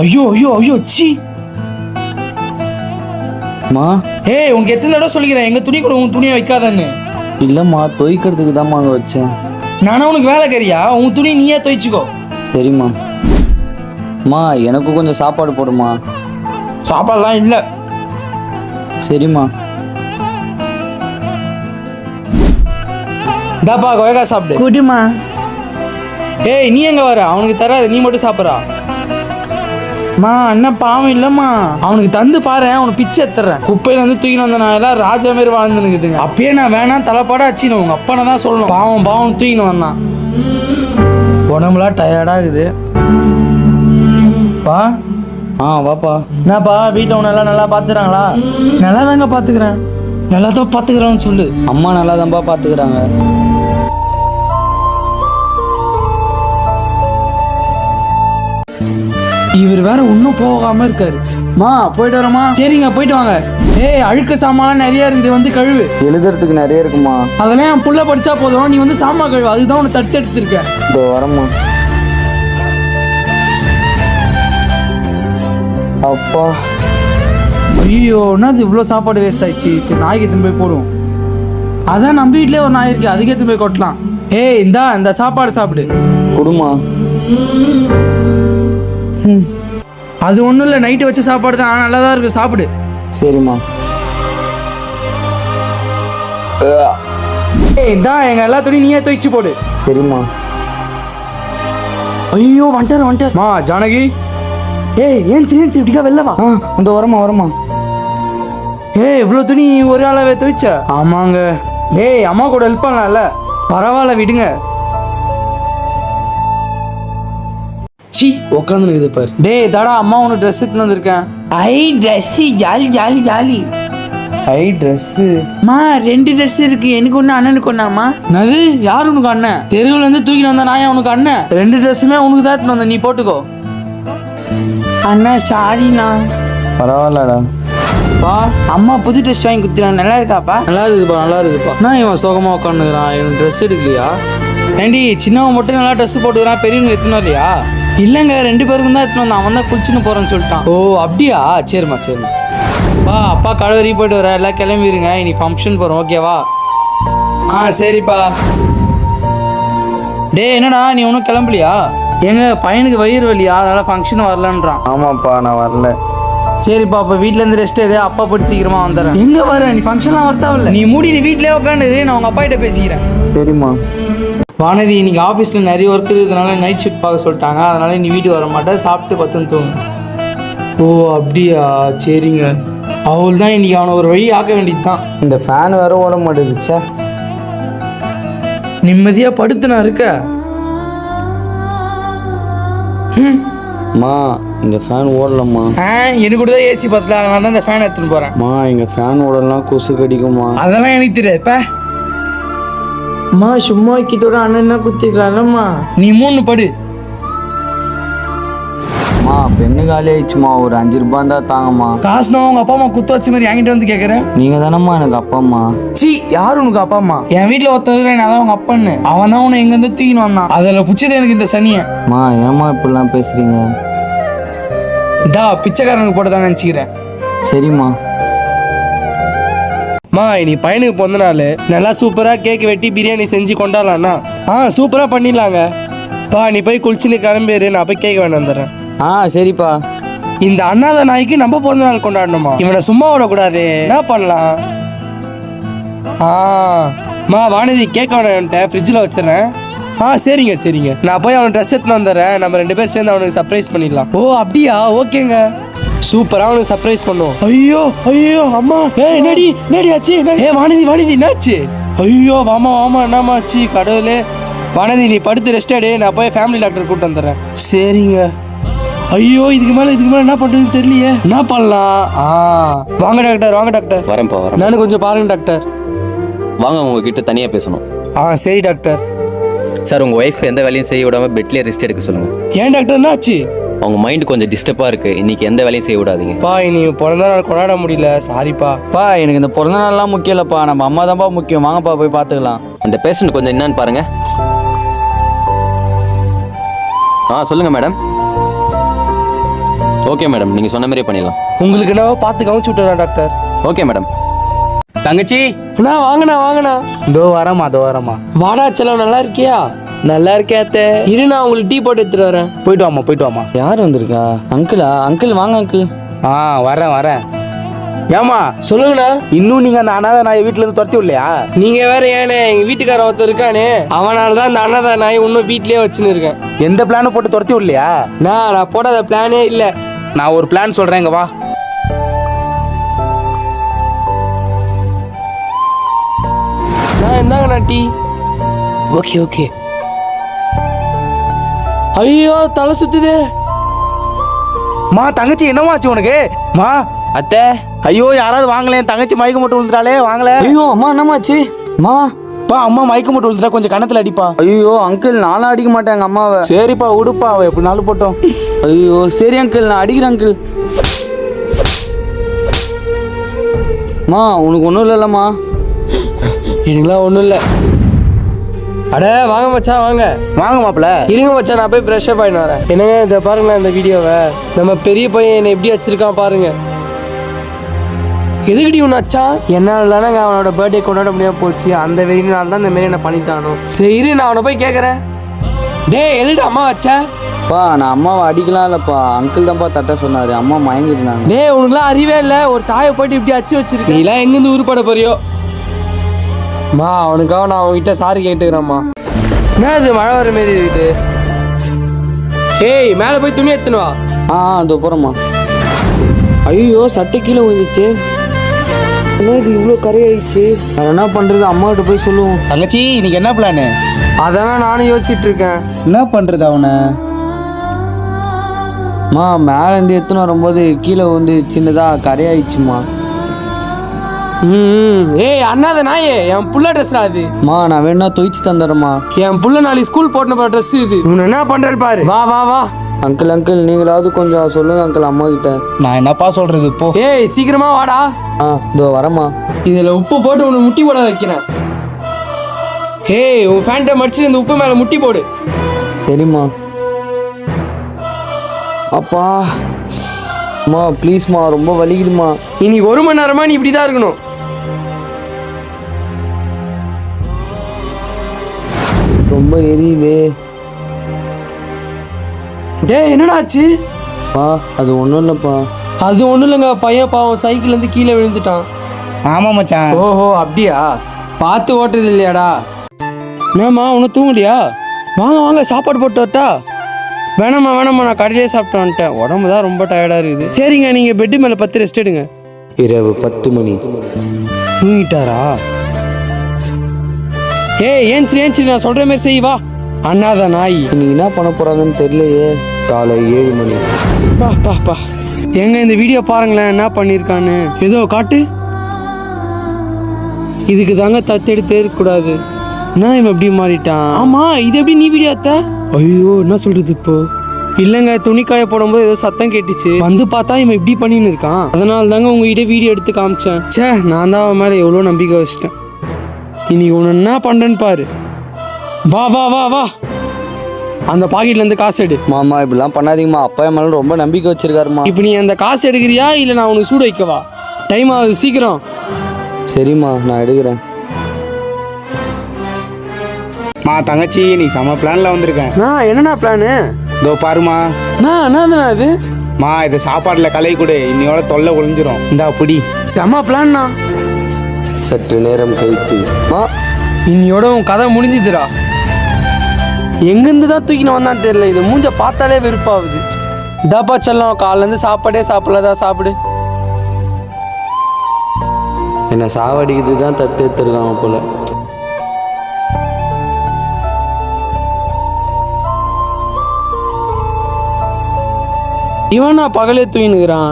ஐயோ ஐயோ ஐயோ சி. மா ஏய் உனக்கு எத்தனை தடவை சொல்லிக்கிறேன் எங்க துணி கூட உன் துணியை வைக்காதன்னு. இல்லைம்மா துவைக்கிறதுக்கு தான்மா அங்கே வச்சேன். நானா உனக்கு வேலைக்காரியா? உன் துணி நீயே துவைச்சிக்கோ. சரிம்மா. மா எனக்கு கொஞ்சம் சாப்பாடு போடுமா. சாப்பாடுலாம் இல்லை. சரிம்மா. தாப்பா கொயக்கா சாப்பிடு. குடிமா. ஏய் நீ எங்க வர? அவனுக்கு தராது, நீ மட்டும் சாப்பிட்றா. மா அண்ணன் பாவம் இல்லைம்மா. அவனுக்கு தந்து பாரு, அவனுக்கு பிச்சை எடுத்துறேன். குப்பையில இருந்து தூக்கின்னு வந்த நான் எல்லாம் ராஜா மாரி வாழ்ந்துனுக்குதுங்க. அப்பயே நான் வேணாம் தலைப்பாடா வச்சுன்னு உங்க அப்பனை தான் சொல்லணும். பாவம் பாவம் தூக்கின்னு வந்தான். உடம்புலாம் டயர்டாகுது. பா வாப்பா. என்னப்பா வீட்டில் உன்னை எல்லாம் நல்லா பார்த்துக்கிறாங்களா? நல்லா தாங்க பார்த்துக்கிறேன். நல்லா தான் பார்த்துக்கிறேன்னு சொல்லு. அம்மா நல்லா தான்ப்பா பார்த்துக்கிறாங்க. இவர் வேற இன்னும் போகாம இருக்காரு. மா போயிட்டு வரமா? சரிங்க போயிட்டு வாங்க. ஏய் அழுக்க சாமான்லாம் நிறைய இருக்குது, வந்து கழுவு. எழுதுறதுக்கு நிறைய இருக்குமா. அதெல்லாம் என் புள்ள படிச்சா போதும், நீ வந்து சாமான் கழுவு. அதுதான் உன்னை தட்டு எடுத்துருக்க. இதோ வரம்மா. அப்பா ஐயோ என்னது இவ்வளோ சாப்பாடு வேஸ்ட் ஆயிடுச்சு. சரி நாய்க்கு எடுத்துன்னு போய் போடுவோம். அதான் நம்ம வீட்லேயே ஒரு நாய் இருக்கு, அதுக்கு எடுத்துன்னு போய் கொட்டலாம். ஏய் இந்த சாப்பாடு சாப்பிடு. கொடுமா. அது ஒன்றும் இல்லை, நைட்டு வச்ச சாப்பாடு தான், நல்லா தான் இருக்கு, சாப்பிடு. சரிம்மா. ஏய் எங்கள் எல்லா துணியும் நீயே துவைச்சு போடு. சரிம்மா. ஐயோ வந்துட்டார். மா ஜானகி. ஏய் ஏன்ச்சு இப்படிக்கா வெளில வா. இந்த வரமா. ஏய் இவ்வளோ துணி ஒரு ஆளாவே துவைச்ச? ஆமாங்க. டேய் அம்மா கூட ஹெல்ப் பண்ணலாம்ல. பரவாயில்ல விடுங்க. சி உட்காந்துருக்குது பாரு. டேய் தாடா அம்மா உனக்கு ட்ரெஸ் எடுத்துன்னு வந்திருக்கேன். ஐ ட்ரெஸ்ஸு ஜாலி ஜாலி ஜாலி. ஐ ட்ரெஸ்ஸு. மா 2 ட்ரெஸ் இருக்கு, எனக்கு ஒன்று அண்ணனுக்கு ஒன்றாம்மா. நது யார் உனக்கு அண்ணன்? தெருவில் இருந்து தூக்கிட்டு வந்தா நான் உனக்கு அண்ணன்? 2 ட்ரெஸ்ஸுமே உனக்கு தான் எடுத்துன்னு வந்தேன், நீ போட்டுக்கோ. அண்ணா சாரிண்ணா. பரவாயில்லடா. பா அம்மா புது ட்ரெஸ் வாங்கி கொடுத்துருவாங்க, நல்லா இருக்காப்பா? நல்லா இருக்குதுப்பா. நான் இவன் சோகமாக உட்காந்துக்கிறான், இவன் ட்ரெஸ் எடுக்கலையா? ஏண்டி சின்னவன் மட்டும் நல்லா ட்ரெஸ் போட்டுக்கிறான், பெரியவங்க எத்தனும் இல்லையா? இல்லைங்க 2 பேருக்கும் தான் எடுத்துன்னு வந்தான். அவன் தான் குளிச்சுன்னு போகிறேன்னு சொல்லிட்டான். ஓ அப்படியா? சரிம்மா. பா அப்பா கடை போயிட்டு வரேன், எல்லாம் கிளம்பிடுங்க, இன்னைக்கு ஃபங்க்ஷன் போகிறோம், ஓகேவா? சரிப்பா. டே என்னடா நீ ஒன்றும் கிளம்பலையா? எங்க பையனுக்கு வயிறு வலியா, அதனால ஃபங்க்ஷன் வரலன்றான். ஆமாப்பா நான் வரல. சரிப்பா அப்போ வீட்டிலேருந்து ரெஸ்ட் எடு, அப்பா போட்டு சீக்கிரமா வந்துடுறேன். எங்கே வர? நீ ஃபங்க்ஷன்லாம் வரத்தாவில்ல, நீ மூடி நீ வீட்டிலே உட்காந்து நான் உங்கள் அப்பா கிட்ட பேசிக்கிறேன். சரிம்மா. வானதி இன்னைக்கு ஆஃபீஸில் நிறைய ஒர்க் இருக்கிறதுனால நைட் ஷிஃப்ட் பார்க்க சொல்லிட்டாங்க, அதனால நீ வீட்டுக்கு வர மாட்டேன், சாப்பிட்டு 10 தூங்கு. ஓ அப்படியா? சரிங்க. அவள் தான் இன்னைக்கு அவனை ஒரு வழி ஆக்க வேண்டியது தான். இந்த ஃபேன் வேற ஓட மாட்டேதுச்சா. நிம்மதியாக படுத்து நான் இருக்க. மா இந்த ஃபேன் ஓடலம்மா. எனக்கு கூட தான் ஏசி பத்தல, அதனால தான் இந்த ஃபேன் எடுத்துன்னு போகிறேன். மா இங்கே ஃபேன் ஓடலாம் கொசு கடிக்குமா. அதெல்லாம் எனக்கு தெரியாதுப்பா. அம்மா சும்மா வைக்கத்தோட அண்ணன் தான் குத்திக்கலாம்மா. நீ 3 படு. மா பெண்ணு காலி ஆயிடுச்சுமா, ஒரு 5 ரூபாய் தான் தாங்கம்மா. காசுனா உங்கள் அப்பா அம்மா குத்து வச்ச மாதிரி என்கிட்ட வந்து கேட்குறேன். நீங்கள் தானம்மா எனக்கு அப்பா அம்மா. சி யார் உனக்கு அப்பா அம்மா? என் வீட்டில் ஒருத்தர் நான் தான் உங்கள் அப்பான்னு. அவன் தான் உன்னை எங்கேருந்து தூக்கின்னு வந்தான். அதில் பிடிச்சது எனக்கு இந்த சனியை. மா ஏம்மா இப்படிலாம் பேசுறீங்க? பிச்சைக்காரனுக்கு போட்டதான் நினச்சிக்கிறேன். சரிம்மா. மா நீ பையனுக்கு பிறந்த நாள், நல்லா சூப்பராக கேக் வெட்டி பிரியாணி செஞ்சு கொண்டாடலாம்னா? சூப்பராக பண்ணிடலாங்க. பா நீ போய் குளிச்சுன்னு கிளம்பிடு, நான் போய் கேக் வேணும் வந்துடுறேன். சரிப்பா. இந்த அண்ணாத நாய்க்கு நம்ம பிறந்த நாள் கொண்டாடணுமா? இவனை சும்மா விடக்கூடாது, என்ன பண்ணலாம்? மா வானதி கேக் வேணுன்ட்ட ஃப்ரிட்ஜில் வச்சிடறேன். சரிங்க. நான் போய் அவனை ட்ரெஸ் எடுத்துன்னு வந்துடுறேன், நம்ம 2 பேர் சேர்ந்து அவனுக்கு சர்ப்ரைஸ் பண்ணிடலாம். ஓ அப்படியா? ஓகேங்க. சூப்பராக அவனுக்கு சர்ப்ரைஸ் பண்ணுவோம். ஐயோ அம்மா. என்னடி ஆச்சு? வானதி என்னாச்சு? ஐயோ வாமா என்னம்மா ஆச்சு? கடவுளே. வானதி நீ படுத்து ரெஸ்ட் எடு, நான் போய் ஃபேமிலி டாக்டர் கூப்பிட்டு வந்துடுறேன். சரிங்க. ஐயோ இதுக்கு மேலே என்ன பண்ணுறதுன்னு தெரியலையே, என்ன பண்ணலாம்? வாங்க டாக்டர். வரேன்ப்பா. நானும் கொஞ்சம் பாருங்க டாக்டர். வாங்க உங்ககிட்ட தனியாக பேசணும். சரி டாக்டர். சார் உங்கள் ஒய்ஃப் எந்த வேலையும் செய்ய விடாமல் பெட்லேயே ரெஸ்ட் எடுக்க சொல்லுங்கள். ஏன் டாக்டர் என்னாச்சு? அவங்க மைண்ட் கொஞ்சம் டிஸ்டர்பாக இருக்குது, இன்றைக்கி எந்த வேலையும் செய்ய விடாதீங்க. இனி பிறந்த நாள் கொண்டாட முடியல, சாரிப்பா. எனக்கு இந்த பிறந்த நாள்லாம் முக்கியம் இல்லைப்பா, நம்ம அம்மா தான்ப்பா முக்கியம். வாங்கப்பா போய் பார்த்துக்கலாம். அந்த பேஷண்ட் கொஞ்சம் என்னன்னு பாருங்கள். சொல்லுங்கள் மேடம். ஓகே மேடம் நீங்கள் சொன்ன மாதிரியே பண்ணிடலாம். உங்களுக்கு என்னவோ பார்த்து கவனிச்சு விட்டுறேன் டாக்டர். Okay madam. தங்கச்சி அண்ணா வாங்கண்ணா. இதோ வரமா. வாடா செல்லம், நல்லா இருக்கியா? நல்லா இருக்கேன் அத்தை. இரு, நான் உங்களுக்கு டீ போட்டு எடுத்துட்டு வரேன். போயிட்டு வாமா. யார் வந்திருக்கா? அங்கிள் வாங்க அங்கிள். வரேன். ஏமா சொல்லுங்கண்ணா. இன்னும் நீங்க அந்த அனாதை நாயை வீட்டுல இருந்து துரத்தி இல்லையா? நீங்க வேற ஏனே, எங்க வீட்டுக்காரன் ஒருத்தர் இருக்கானே, அவனால தான் இந்த அண்ணாத நாய் இன்னும் வீட்லயே வச்சுன்னு இருக்கேன். எந்த பிளானும் போட்டு துரத்தி இல்லையா? நான் போடாத பிளானே இல்ல. நான் ஒரு பிளான் சொல்றேன், இங்க வா. என்னங்கண்ணா டீ? ஓகே. ஐயோ தலை சுத்துதே. மா தங்கச்சி என்னமாச்சு உனக்கு? மா அத்தை. ஐயோ யாராவது வாங்கலேன், தங்கச்சி மயக்க மட்டும் விழுந்துட்டாலே, வாங்கல. ஐயோ அம்மா என்னமாச்சு? மா அம்மா மயக்க மட்டும் விழுந்துட்டா, கொஞ்சம் கணத்துல அடிப்பா. ஐயோ அங்கிள், நானும் அடிக்க மாட்டேன் எங்க அம்மாவை. சரிப்பா உடுப்பா, அவ எப்படினாலும் போட்டோம். ஐயோ சரி அங்கிள், நான் அடிக்கிறேன் அங்கிள். மா உனக்கு ஒன்றும் இல்லைல்லம்மா? எனக்குலாம் ஒன்றும் இல்லை. அட வாங்க மச்சான், வாங்க மாப்பிள்ள. இருங்க மச்சான், நான் போய் ஃப்ரெஷ் அப் ஆகிட்டு வரேன். என்னங்க இதை பாருங்களேன், இந்த வீடியோவை நம்ம பெரிய பையன் என்னை எப்படி வச்சிருக்கான் பாருங்க. எதுக்கடி ஒன்று அச்சா? என்னால் தானேங்க அவனோட பர்த்டே கொண்டாட முடியாம போச்சு. அந்த வெறினால தான் இந்த மாரி என்ன பண்ணிட்டானோ. சரி இரு, நான் அவனை போய் கேட்குறேன். டேய் எதுக்கிட்ட அம்மா வச்சா? நான் அம்மாவை அடிக்கலாம் இல்லைப்பா, அங்கிள் தான்ப்பா தட்ட சொன்னார். அம்மா மயங்கிருந்தாங்க. டேய் உனக்குலாம் அறிவே இல்லை, ஒரு தாயை போயிட்டு இப்படி அச்சு வச்சிருக்கேன். நீலாம் எங்கேருந்து உருப்பட போறியோ? அவனுக்காக நான் அவன்கிட்ட சாரி கேட்டுக்கிறேம்மா. என்ன இது மழை வர மாரி இருக்குது? ஏய் மேலே போய் துணி எடுத்துன்னு வா. அதோ போகிறோம்மா. ஐயோ சட்டை கீழே விழுந்துச்சு. என்ன இது இவ்வளோ கரையாயிடுச்சு? வேற என்ன பண்ணுறது? அம்மாகிட்ட போய் சொல்லுவோம். தங்கச்சி இன்னைக்கு என்ன பிளானு? அதான் நானும் யோசிச்சுட்டு இருக்கேன். என்ன பண்றது அவனை? மேலேருந்து எடுத்துன்னு வரும்போது கீழே வந்து சின்னதாக கரையாயிடுச்சுமா. ஏய் அண்ணாத நாயே, என் புள்ள ட்ரெஸ்டா அது. நான் வேணா துவைச்சு தந்துடுறேம்மா. என் புள்ள நாளைக்கு ஸ்கூல் போட்டு போற ட்ரெஸ் இது. உன்னை என்ன பண்றாரு பாரு. வா அங்கிள் நீங்களாவது கொஞ்சம் சொல்லுங்க அங்கிள் அம்மா கிட்ட. நான் என்னப்பா சொல்றது இப்போ? ஏய் சீக்கிரமா வாடா. இதோ வரமா. இதுல உப்பு போட்டு உன்னை முட்டி போட வைக்கிறேன். ஏய் உன் ஃபேண்ட்டை மடிச்சு இந்த உப்பு மேல முட்டி போடு. சரிம்மா. அப்பா ப்ளீஸ்மா, ரொம்ப வலிக்குதுமா. இன்னைக்கு 1 மணி நேரமா நீ இப்படிதான் இருக்கணும். ரொம்ப எரியுது. டேய் என்னடா ஆச்சு? அது ஒன்றும் இல்லைப்பா. அது ஒன்றும் இல்லைங்க, பையன் பாவம் சைக்கிள் இருந்து கீழே விழுந்துட்டான். ஆமா மச்சான். ஓஹோ அப்படியா? பார்த்து ஓட்டுறது இல்லையாடா? என்னம்மா ஒன்றும் தூங்கலையா? வாங்க சாப்பாடு போட்டு வரட்டா? வேணாம்மா நான் கடையிலே சாப்பிட்டு வந்துட்டேன். உடம்பு தான் ரொம்ப டயர்டாக இருக்குது. சரிங்க, நீங்கள் பெட்டு மேலே 10 ரெஸ்ட் எடுங்க. இரவு 10 மணி. தூங்கிட்டாரா? ஏய் ஏஞ்சிரி நான் சொல்கிற மாதிரி செய். வா அண்ணாத நாய். இன்னைக்கு என்ன பண்ண போகிறாங்கன்னு தெரியலையே. காலை 7 மணி. பா எங்க இந்த வீடியோ பாருங்களேன், என்ன பண்ணியிருக்கான்னு. ஏதோ காட்டு. இதுக்கு தாங்க தத்தெடுத்தே இருக்கக்கூடாது. என்ன இவன் எப்படி மாறிட்டான்? ஆமா இது எப்படி நீ வீடியோ அத்த? ஐயோ என்ன சொல்றது இப்போ? இல்லைங்க, துணிக்காய போடும்போது ஏதோ சத்தம் கேட்டுச்சு, வந்து பார்த்தா இவன் இப்படி பண்ணின்னு இருக்கான். அதனால தாங்க உங்ககிட்ட வீடியோ எடுத்து காமிச்சேன். சே நான் தான் அவன் மேலே எவ்வளோ நம்பிக்கை வச்சிட்டேன். இன்னைக்கு ஒன்று என்ன பண்ணுறேன்னு பாரு. வா அந்த பாக்கெட்லேருந்து காசு எடு. மாமா இப்படிலாம் பண்ணாதீங்கம்மா, அப்பா என் மேலே ரொம்ப நம்பிக்கை வச்சிருக்காருமா. இப்போ நீ அந்த காசு எடுக்கிறியா இல்லை நான் உனக்கு சூடு வைக்கவா? டைம் ஆகுது, சீக்கிரம். சரிம்மா நான் எடுக்கிறேன். தங்கச்சி நீ செம பிளான்ல வந்திருக்கேன். என்னண்ணா பிளானு? இதோ பாருமா. என்னதுண்ணா இது? இது சாப்பாடுல கலை கொடு, இன்னையோட தொல்லை ஒளிஞ்சிரும். இந்தா புடி. செம பிளான்னா. சற்று நேரம் கழித்து. இன்னையோட உன் கதை முடிஞ்சுதுடா. எங்கேருந்து தான் தூக்கின்னு வந்தான்னு தெரியல. இது மூஞ்ச பார்த்தாலே வெறுப்பாகுது. இதாப்பா செல்லம், காலிலேருந்து சாப்பாடே சாப்பிடலதான், சாப்பிடு. என்னை சாவடிக்கிறது தான் தத்து எடுத்துருக்காங்க போல. இவன் நான் பகலே தூங்கினுக்கிறான்.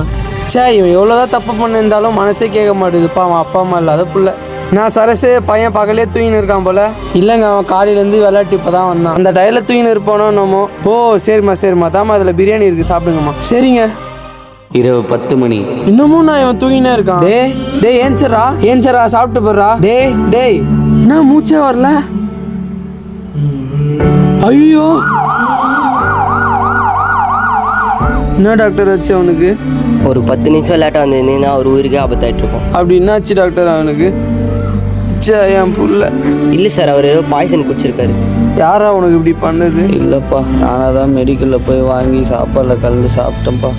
இவன் எவ்வளோதான் தப்பு பண்ணியிருந்தாலும் மனசே கேட்க மாட்டேதுப்பா. அவன் அப்பா அம்மா இல்லாத புள்ள. நான் சரசு பையன் பகலே தூங்கின்னு இருக்கான் போல. இல்லைங்க, அவன் காலையிலேருந்து விளையாட்டு இப்போ தான் வந்தான். அந்த டயரில் தூங்கின்னு இருப்பானோ என்னமோ. ஓ சரிம்மா தாம்மா, அதில் பிரியாணி இருக்குது, சாப்பிடுங்கம்மா. சரிங்க. இரவு 10 மணி. இன்னமும் நான் இவன் தூங்கினே இருக்கான். டேய் ஏன்சரா சாப்பிட்டு போடுறா. டேய் என்ன மூச்சே வரல? ஐயோ என்ன டாக்டர் ஆச்சு அவனுக்கு? ஒரு 10 நிமிஷம் லேட்டாக வந்திருந்தீங்கன்னா அவர் உயிருக்கே ஆபத்தாயிட்டு இருக்கும். அப்படி என்னாச்சு டாக்டர் அவனுக்கு? என் புள்ள. இல்லை சார், அவர் ஏதோ பாய்சன் குடிச்சிருக்காரு. யாரா உனக்கு இப்படி பண்ணது? இல்லைப்பா, நானாக தான் மெடிக்கலில் போய் வாங்கி சாப்பாடில் கலந்து சாப்பிட்டேன்ப்பா.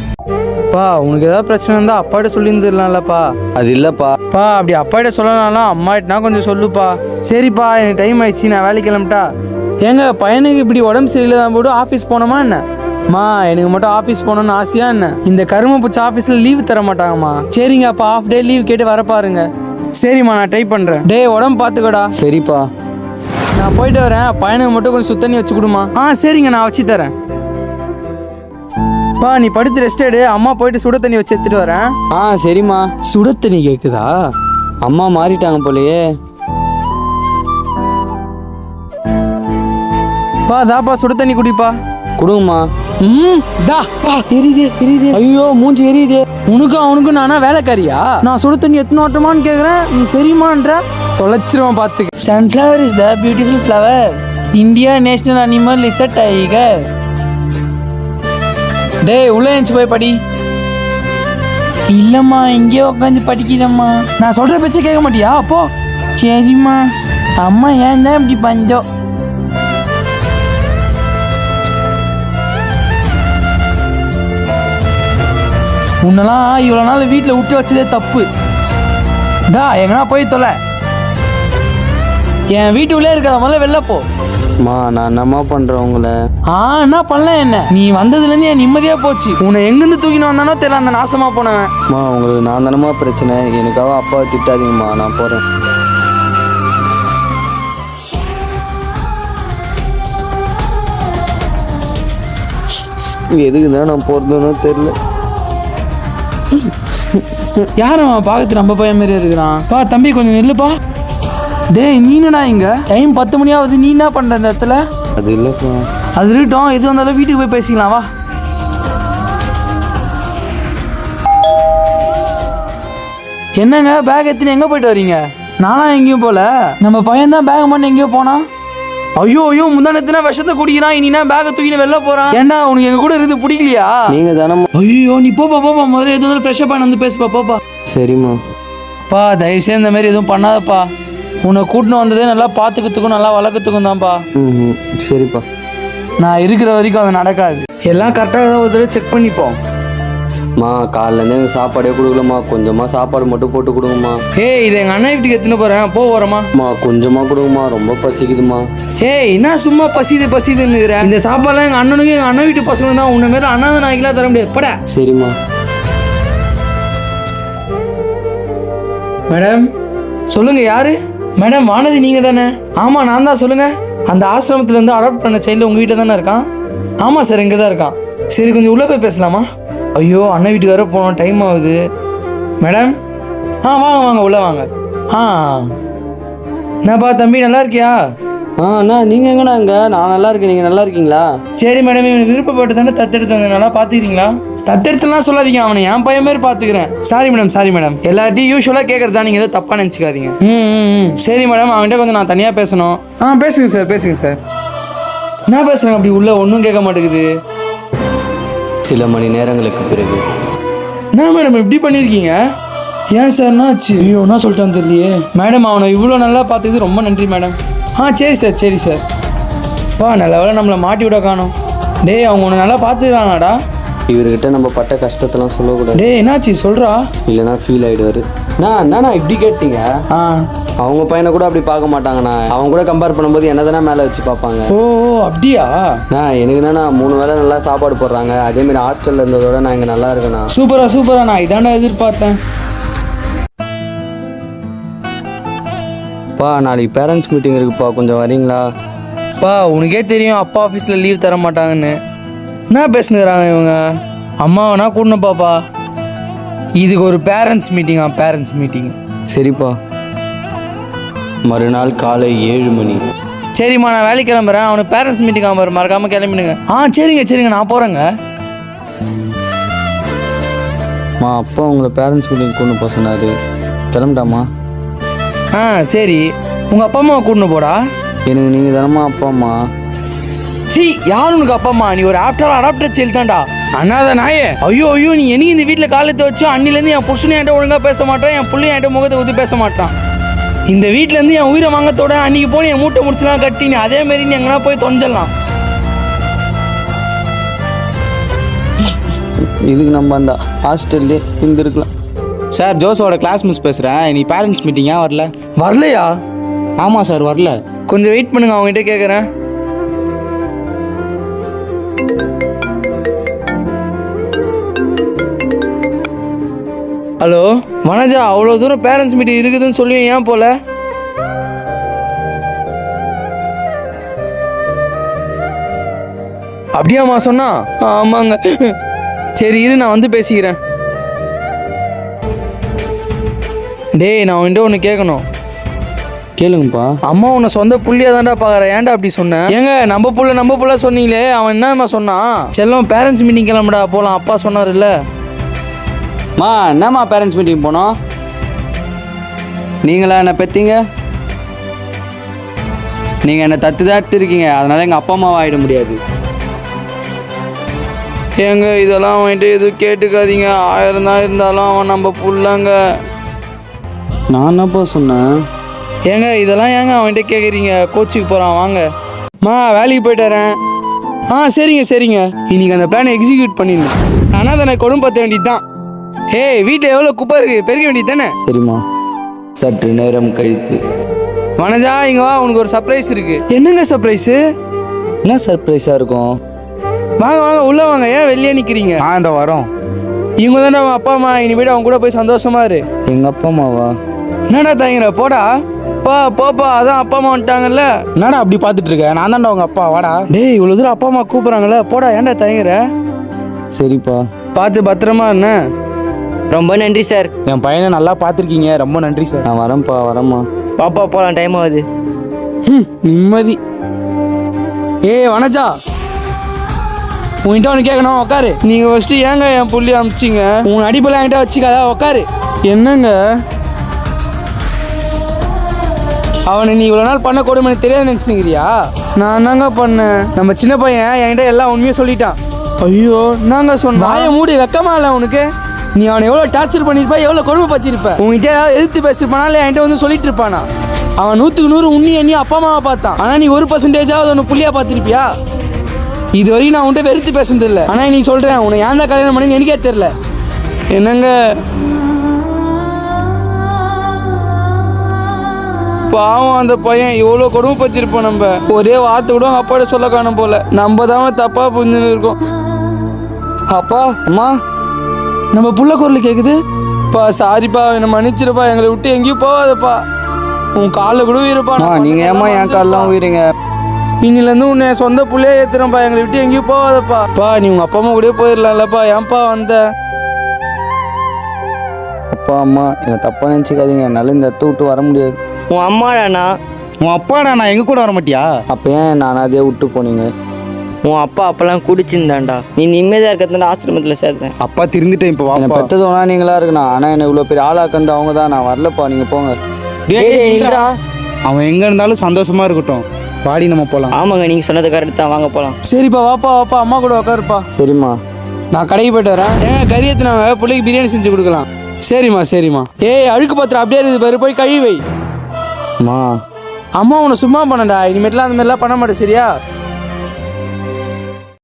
பா உனக்கு ஏதாவது பிரச்சனை இருந்தால் அப்பாட்ட சொல்லியிருந்துடலாம்லப்பா. அது இல்லைப்பா. பா அப்படி அப்பாட்ட சொல்லலாம், அம்மாட்டனா கொஞ்சம் சொல்லுப்பா. சரிப்பா, எனக்கு டைம் ஆயிடுச்சு, நான் வேலைக்கு கிளம்பிட்டா. ஏங்க பையனுக்கு இப்படி உடம்பு சரியில்லை தான் போட்டு ஆஃபீஸ் போனோமா என்ன? மா எனக்கு மட்டும் ஆஃபீஸ் போகணுன்னு ஆசையா என்ன? இந்த கரும பூச்சி ஆஃபீஸில் லீவ் தர மாட்டாங்கம்மா. சரிங்க, அப்போ ஆஃப் டே லீவ் கேட்டு வர பாருங்க. சரிம்மா, நான் ட்ரை பண்ணுறேன். டே உடம்பு பார்த்துக்கோடா. சரிப்பா. நான் போயிட்டு வரேன். பையனுக்கு மட்டும் கொஞ்சம் சுத்தண்ணி வச்சு கொடுமா. சரிங்க, நான் வச்சு தரேன். பா நீ படுத்து ரெஸ்ட் எடு, அம்மா போயிட்டு சுட தண்ணி வச்சு எடுத்துட்டு வரேன். சரிம்மா. சுட தண்ணி கேட்குதா? அம்மா மாறிட்டாங்க போலயே. பா தாப்பா சுட தண்ணி குடிப்பா. கொடுங்கம்மா. எரியுது. ஐயோ மூஞ்சி எரியுது. உனக்கும் நானா வேலைக்காரியா? நான் சுடு தண்ணி எத்தனை ஓட்டமான்னு கேட்குறேன், நீ சரிமான்ற தொலைச்சிருவான் பார்த்துக்க. Sunflower is the beautiful flower. India national animal is a tiger. டேய் உள்ள எழுந்து போய் படி. இல்லைம்மா, இங்கேயே உட்காந்து படிக்கிறேம்மா. நான் சொல்கிற பேச்சை கேட்க மாட்டியா? அப்போ சரிம்மா. அம்மா ஏன் தான் இப்படி பஞ்சம்? உன்னெல்லாம் இவ்வளோ நாள் வீட்டில் விட்டு வச்சதே தப்பு. எங்கன்னா போய் தொலை. என் வீட்டுக்குள்ளே இருக்காத, முதல்ல வெளில போ. அம்மா நான் என்னம்மா பண்ணுறேன் உங்களை? என்ன பண்ணல என்ன? நீ வந்ததுலேருந்து என் நிம்மதியாக போச்சு. உன்னை எங்கேருந்து தூக்கின்னு வந்தானோ தெரியல, அந்த நாசமாக போனவன். அம்மா உங்களுக்கு நான் தானம்மா பிரச்சனை, எனக்காக அப்பாவை திட்டாதீங்கம்மா, நான் போகிறேன். எதுக்கு தான் நான் போகிறதுன்னு தெரியல. யாரும் பார்க்கறது நம்ம பையன் மாரி இருக்கிறான். பா தம்பி கொஞ்சம் நில்லுப்பா. டேய் நீ என்னடா இங்க? டைம் 10 மணி ஆகுது, நீ என்ன பண்ற இந்த இடத்துல? அது இல்லைப்பா. அது இருக்கட்டும், எது வந்தாலும் வீட்டுக்கு போய் பேசிக்கலாம் வா. என்னங்க பேக் எத்தினு எங்கே போயிட்டு வரீங்க? நானும் எங்கேயும் போல. நம்ம பையன் தான் பேக் பண்ணி எங்கேயோ போனா. ஐயோ முந்தானத்தினா விஷத்தை குடிக்கிறான், இனினா பேக்கை தூக்கின்னு வெளில போறான். ஏன்டா உனக்கு எங்க கூட இருந்து பிடிக்கலையா? நீங்கள் தானம்மா. ஐயோ நீ போப்பா முதல்ல எதுவும் ஃப்ரெஷ்ஷாக பண்ணி வந்து பேசுப்பா போப்பா. சரிம்மா. பா தயவுசெய்து இந்த மாதிரி எதுவும் பண்ணாதப்பா. உன்னை கூட்டின்னு வந்ததே நல்லா பார்த்துக்கிறதுக்கும் நல்லா வளர்க்கறதுக்கும் தான்ப்பா. சரிப்பா. நான் இருக்கிற வரைக்கும் அது நடக்காது. எல்லாம் கரெக்டாக ஏதாவது ஒரு தடவை செக் பண்ணிப்போம். மா காலையிலேருந்து எனக்கு சாப்பாடே கொடுக்கலம்மா, கொஞ்சமாக சாப்பாடு மட்டும் போட்டு கொடுங்கம்மா. இதை எங்கள் அண்ணன் வீட்டுக்கு எடுத்துன்னு போகிறேன், வரமா? கொஞ்சமாக கொடுங்கம்மா, ரொம்ப பசிக்குதுமா. என்ன சும்மா பசிதுன்னு இந்த சாப்பாடுலாம் எங்கள் அண்ணனுக்கு எங்கள் அண்ணன் வீட்டு பசங்க தான். உன்ன மாரி அண்ணாத நாய்க்கெல்லாம் தர முடியாது. பட. சரிம்மா. மேடம் சொல்லுங்க, யாரு? மேடம் வானதி நீங்கள் தானே? ஆமாம் நான் தான், சொல்லுங்க. அந்த ஆசிரமத்துலேருந்து அடாப்ட் பண்ண சைல்டு உங்கள் வீட்டில் தானே இருக்கான்? ஆமாம் சார், இங்கே தான் இருக்கான். சரி கொஞ்சம் உள்ளே போய் பேசலாமா? ஐயோ அண்ணன் வீட்டுக்கு வர போனோம், டைம் ஆகுது. மேடம் வாங்க உள்ளே வாங்க. என்னப்பா தம்பி நல்லா இருக்கியா? அண்ணா நீங்கள் எங்கண்ணா? நான் நல்லா இருக்கேன், நீங்கள் நல்லா இருக்கீங்களா? சரி மேடம், இவனுக்கு விருப்பப்பட்டு தானே தத்தெடுத்து வந்து நல்லா பார்த்துக்கிறீங்களா? தத்தெடுத்துலாம் சொல்லாதீங்க, அவனை என் பையன் மாதிரி பார்த்துக்கிறேன். Sorry madam. எல்லார்ட்டையும் யூஸ்வலாக கேட்குறதா, நீங்கள் எதுவும் தப்பாக நினச்சிக்காதீங்க. சரி மேடம், அவன்கிட்ட கொஞ்சம் நான் தனியாக பேசணும். பேசுங்க சார். என்ன பேசுகிறேன் அப்படி உள்ள ஒன்றும் கேட்க மாட்டேங்குது. சில மணி நேரங்களுக்கு பிறகு. என்ன மேடம் இப்படி பண்ணியிருக்கீங்க? ஏன் சார் என்னாச்சு? ஐயோ என்ன சொல்லிட்டான்னு தெரியலையே. மேடம் அவனை இவ்வளோ நல்லா பார்த்துக்கிது ரொம்ப நன்றி மேடம். சரி சார். நல்ல வேலை நம்மளை மாட்டி விட காணோம். டேய் அவங்க உன்னை நல்லா பார்த்துக்கிறானாடா? இவர்கிட்ட நம்ம பட்ட கஷ்டத்தெல்லாம் சொல்லக்கூடாது. டேய் என்னாச்சு சொல்கிறா, இல்லைனா ஃபீல் ஆகிடுவார். என்னண்ணா இப்படி கேட்டீங்க? அவங்க பையனை கூட அப்படி பார்க்க மாட்டாங்கண்ணா. அவங்க கூட கம்பேர் பண்ணும்போது என்ன தானே மேலே வச்சு பார்ப்பாங்க. ஓ அப்படியா? எனக்கு என்னன்னா 3 வேளை நல்லா சாப்பாடு போடுறாங்க. அதேமாரி ஹாஸ்டலில் இருந்ததோட நான் இங்கே நல்லா இருக்கேண்ணா. சூப்பரா நான் இதாண்டா எதிர்பார்த்தேன். நாளைக்கு பேரண்ட்ஸ் மீட்டிங் இருக்குப்பா, கொஞ்சம் வரீங்களா? உனக்கே தெரியும் அப்பா ஆஃபீஸில் லீவ் தர மாட்டாங்கன்னு. என்ன பேசுனுறாங்க இவங்க? அம்மாவனா கூடணுப்பாப்பா. இதுக்கு ஒரு பேரண்ட்ஸ் மீட்டிங். சரிப்பா. மறுநாள் காலை 7 மணி. சரிம்மா நான் வேலைக்கு கிளம்புறேன். அவனுக்கு பேரண்ட்ஸ் மீட்டிங் ஆமாம், மறக்காமல் கிளம்பிடுங்க. சரிங்க நான் போகிறேங்க. அப்பா உங்களை பேரண்ட்ஸ் மீட்டிங் கூட்டு போக சொன்னார், கிளம்பிட்டாமா? சரி உங்கள் அப்பா அம்மாவை கூட்டின்னு போடா. எனக்கு நீங்கள் தானம்மா அப்பா அம்மா. யார் உனக்கு அப்பா அம்மா? நீ ஒரு அடாப்டர் சைல்டு தான்டா. அண்ணாத நாயே, ஐயோ ஐயோ, நீ என்னைக்கு இந்த வீட்டில் காலத்தை வச்சு அன்னிலேருந்து என் புருஷனும் என்கிட்ட ஒழுங்காக பேச மாட்டான், என் பிள்ளையும் என்கிட்ட முகத்தை ஊற்றி பேச மாட்டான். இந்த வீட்டிலேருந்து என் உயிரை வாங்கத்தோட அன்னைக்கு போய் என் மூட்டை முடிச்சுலாம் கட்டினு அதே மாதிரி நீ எங்கன்னா போய் தொஞ்சலாம். இதுக்கு நம்ம அந்த ஹாஸ்டல்லே இருந்திருக்கலாம். சார் ஜோஸோட கிளாஸ் மிஸ் பேசுகிறேன். நீ பேரண்ட்ஸ் மீட்டிங் ஏன் வரல? வரலையா? ஆமாம் சார் வரல. கொஞ்சம் வெயிட் பண்ணுங்க, அவங்ககிட்ட கேட்குறேன். ஹலோ வனஜா, அவ்வளோ தூரம் பேரண்ட்ஸ் மீட்டிங் இருக்குதுன்னு சொல்லி ஏன் போல? அப்படியாம்மா சொன்னா? ஆமாங்க. சரி இரு, நான் வந்து பேசிக்கிறேன். டேய், நான் உன்கிட்ட ஒன்று கேட்கணும். கேளுங்கப்பா. அம்மா உன்னை சொந்த புள்ளியா தான்டா பார்க்குறேன், ஏன்டா அப்படி சொன்னேன்? ஏங்க நம்ம புள்ள சொன்னீங்களே, அவன் என்னம்மா சொன்னான்? செல்லம் பேரண்ட்ஸ் மீட்டிங் கிளம்புடா போகலாம், அப்பா சொன்னார்ல. என்னம்மா பேரண்ட்ஸ் மீட்டிங் போனோம்? நீங்களா என்ன பெற்றீங்க? நீங்கள் என்னை தத்து இருக்கீங்க, அதனால எங்கள் அப்பா அம்மாவை ஆகிட முடியாது. ஏங்க இதெல்லாம் அவன்கிட்ட எதுவும் கேட்டுக்காதீங்க, 1000 தான் இருந்தாலும் அவன் நம்ம புள்ளங்க. நான் என்னப்பா சொன்னேன்? ஏங்க இதெல்லாம் ஏங்க அவன்கிட்ட கேட்குறீங்க? கோச்சுக்கு போகிறான், வாங்க. வேலைக்கு போயிட்டு வரேன். சரிங்க. இன்னைக்கு அந்த பிளானை எக்ஸிக்யூட் பண்ணிடணும். ஆனால் அதை நான் கொடுமை பற்ற வேண்டியது தான். வீட்டில் எவ்வளோ குப்பை இருக்குது, பெருக்க வேண்டியது தானே? சரிம்மா. சற்று நேரம் கழித்து. வனஜா இங்கே வா, உனக்கு ஒரு சர்ப்ரைஸ் இருக்கு. என்னங்க சர்ப்ரைஸு? என்ன சர்ப்ரைஸாக இருக்கும்? வாங்க உள்ள வாங்க, ஏன் வெளியே நிற்கிறீங்க? இந்த வரோம். இவங்க தானே அவன் அப்பா அம்மா, இனிமேட்டு அவங்க கூட போய் சந்தோஷமா இரு. எங்கள் அப்பா அம்மாவா? என்னடா தாங்கிற, போடா போப்பா, அதான் அப்பா அம்மா வந்துட்டாங்கல்ல. என்னடா அப்படி பார்த்துட்டு இருக்க? நான் தான்டா உங்க அப்பா, வாடா. டேய், இவ்வளோ தூரம் அப்பா அம்மா கூப்பிட்றாங்கல்ல, போடா, ஏன்டா தயங்குற? சரிப்பா. பார்த்து பத்திரமா என்ன. ரொம்ப நன்றி சார். என் பையனை நல்லா பார்த்துருக்கீங்க, ரொம்ப நன்றி சார். நான் வரேம்மா. பாப்பா போகலாம், டைம் ஆகுது. நிம்மதி. வனஜா, உன்கிட்ட ஒன்று கேட்கணும், உட்காரு. நீங்கள் ஃபஸ்ட்டு ஏங்க என் புள்ளி அமிச்சிங்க? உன் அடிப்பெல்லாம் என்கிட்ட வச்சுக்காதா, உட்காரு. என்னங்க அவனை நீ இவ்வளோ நாள் பண்ண கொடுமை தெரியாது நினச்சினுக்கிறியா? நான் என்னங்க பண்ணேன்? நம்ம சின்ன பையன் என்கிட்ட எல்லாம் உண்மையாக சொல்லிட்டான். ஐயோ, என்னங்க சொன்ன? வாயை மூடி, வெக்கமா இல்லை உனக்கு? நீ அவனை எவ்வளோ டார்ச்சர் பண்ணியிருப்ப, எவ்வளோ கொடுமை பற்றிருப்ப. உங்ககிட்ட ஏதாவது எதிர்த்து பேசிருப்பானா என்கிட்ட வந்து சொல்லிட்டு இருப்பானா? அவன் 100க்கு 100 உன்னி எண்ணி அப்பா அம்மாவை பார்த்தான். ஆனால் நீ 1% ஒன்று புள்ளியாக பார்த்துருப்பியா? இது வரைக்கும் நான் உன்கிட்ட வெறுத்து பேசுனது இல்லை. ஆனால் நீ சொல்கிறேன், உன்னை ஏன் தான் கல்யாணம் பண்ணி எனக்கே தெரில. என்னங்க பாவம், அந்த பையன் எவ்வளோ கொடுமை பற்றிருப்போம். நம்ம ஒரே வார்த்தை கூட அவங்க அப்பாட்ட சொல்ல காணும் போல. நம்ம தான் தப்பாக புரிஞ்சுன்னு இருக்கோம். அப்பா அம்மா, நம்ம புள்ள குரல் கேட்குது. சாரிப்பா, என்னை மன்னிச்சிருப்பா, எங்களை விட்டு எங்கேயும் போகாதப்பா. உன் காலில் கூட உயிர்ப்பா. நீங்கள் ஏம்மா என் காலெலாம் உயிரிங்க? இன்னிலேருந்து உன்னை சொந்த புள்ளையே ஏற்றுறேன்ப்பா, எங்களை விட்டு எங்கேயும் போகாதப்பா. நீ உங்கள் அப்பா அம்மா கூட போயிடலாம்லப்பா, ஏன்ப்பா வந்த? அப்பா அம்மா என்னை தப்பாக நினச்சிக்காதீங்க, என்னால் இந்த இடத்த விட்டு வர முடியாது. உன் அம்மாடாண்ணா. உன் அப்பாடா, நான் எங்க கூட வர மாட்டியா? அப்போ ஏன் நான் அதே விட்டு போனீங்க? உன் அப்பா அப்பெல்லாம் குடிச்சிருந்தாண்டா, நீ நிம்மதியாக இருக்கிறதுனால ஆசிரமத்தில் சேர்த்தேன். அப்பா திருந்துட்டேன், இப்போ என்னை வாப்பா. பெற்றதோனா நீங்களா இருக்கணும், ஆனால் என்னை இவ்வளோ பெரிய ஆளாக்கந்து அவங்க தான். நான் வரலப்பா, நீங்கள் போங்க. இல்லைடா. அவன் எங்க இருந்தாலும் சந்தோஷமா இருக்கட்டும். பாடி நம்ம போலாம். ஆமாங்க, நீங்கள் சொன்னது கரெக்ட் தான், வாங்க போகலாம். சரிப்பா, வாப்பா அம்மா கூட உட்காருப்பா. சரிம்மா. நான் கடைக்கு போயிட்டு வரேன். கறி எத்தினாங்க, பிள்ளைக்கு பிரியாணி செஞ்சு கொடுக்கலாம். சரிம்மா. அழுக்கு பாத்திரம் அப்படியே இருக்குது பாரு, போய் கழுவி வை. அம்மா அம்மா உன்னை சும்மா பண்ணடா, இனிமேட்லாம் அந்த மாதிரிலாம் பண்ண மாட்டேன், சரியா?